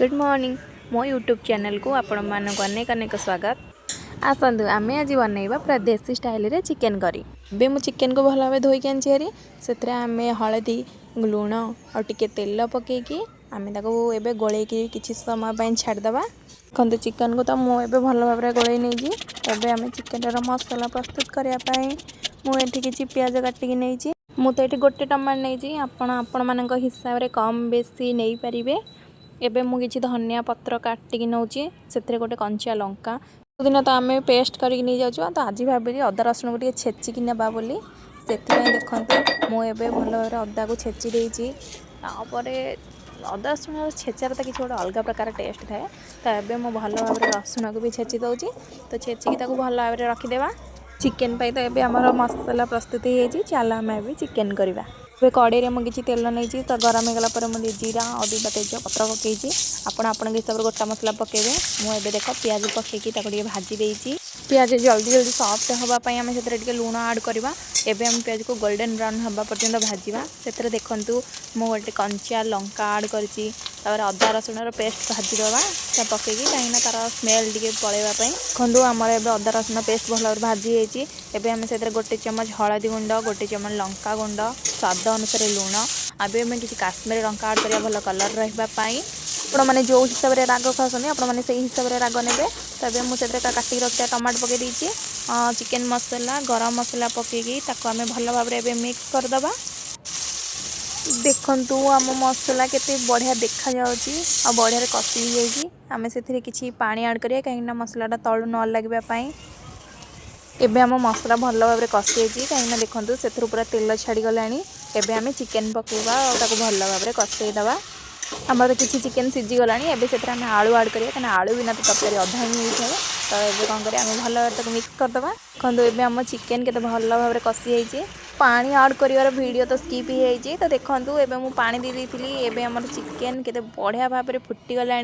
Good morning मो YouTube channel को आपण मानक अनेक अनेक स्वागत। आसतु आम आज बनइबा पूरा देसी स्टाइल रे चिकेन करी। बे मु चिकेन को भल भाव धोईकी आनी से आम हलदी लुण और टिके तेल पकईकी आम एबे गोलैकी किसी समय छाड़दे। देखते चिकेन को तो मुझे भल भाव गोलै नहीं एबे आम चिकेन मसला प्रस्तुत करने मुझे किसी पियाज काटिकी नहीं मुझे ये गोटे टमाटर नहीं आपण मान हिसाब से कम बेसी नहीं पारे। एबे मु किछि धनिया पत्र काटिकी नौची से गोटे कंचा लंका दिन तो आम पेस्ट करके नहीं जाऊँ तो आज भाविली अदा रसुण को छेचिकी नेबा बोली से देखते मुझे भल भाव अदा को छेची देती अदा रसुण छेचार तो किसी गोटे अलग प्रकार टेस्ट थाए तो ये मुझे भल भाव रसुण को भी छेची दूसरी तो छेचिकी भल भाव रखिदेवा। चिकेन पाई तो ये आम मसला प्रस्तुत हो चल आम चिकेन करवा। कड़े में किसी तेल नहीं तो गरम हो गला मुझे जीरा अदा तेज पत्र पकई आपण हिसाब से गोटा मसला पकेबे मुझे देख पियाज पकईकी भाजी देती पियाज जल्दी जल्दी सॉफ्ट हाँपाई आम से लुण आड करवा। एबे हम पियाज को गोल्डन ब्राउन हाँबा पर्यंत भाजवा से देखु मु गोटे कंचा लंका आड करी अदा रसुण पेस्ट भाजीदवा पकईकी कहीं तार स्मेल टे पलैवाई देखो आमर ए अदा रसुण पेस्ट भल भाव भाजी होती आम से गोटे चमच हलदी गुंड गोटे चमच लंका गुंड स्वाद अनुसार लुण आबे आम किसी काश्मीर लंका आड करा भल कलर रही आपण मैंने जो हिसाब से राग खाऊँ आपण मैंने से हिसाब से राग ने तो ये मुझे काटिक रखा टमाटो पकई देती चिकेन मसला गरम मसला पकईकी आम भल भाव मिक्स करदे। देखु आम मसला केते बढ़िया देखा जाउची आ बढ़िया कषि जाइए आम से किसी पानी आड करिया कहीं मसलाटा तलू न लगे। एबे आम मसला भल भाव कषि कहीं देखु से पूरा तेल छाड़गला एबे आम चिकेन पकेबा और भल भाव कषईदवा। आम तो किसी चिकेन सीझीगला एबे से आलू आड करिया कहीं आलू बिना तो तरकारी अधा ही होता है तो ये कौन करें भल भाव मिक्स करदे। देखो ये आम चिकेन के भल भाव कषि जाइए पानी आड कर वीडियो तो स्किप ही जाइए तो देखो एबे मु पानी दे देती एबे हमर चिकेन केते बढ़िया भाव में फुटीगला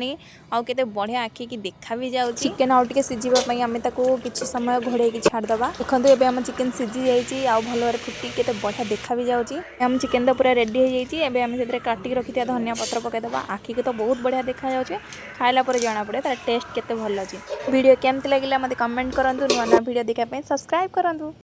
आउ केते बढ़िया आखि की देखा भी जाउची। चिकेन आउ टिके सिझिबा आम ताको किछि समय घोड़े छाड़दे। देखो एबे आम चिकेन सिझी जाइए आउ भल भाव फुटी केते बढ़िया देखा भी जाउची। आम चिकेन तो पूरा रेडी हो जाइए एबे आम से काटिक रखी धनिया पत्र पकईदे आखि को तो बहुत बढ़िया देखा जाउची खाइला पर जना पड़े तार टेस्ट केते भल अछि। वीडियो केमती लगिला मते कमेंट करंतु नुआ नुआ वीडियो देखा सब्सक्राइब करंतु।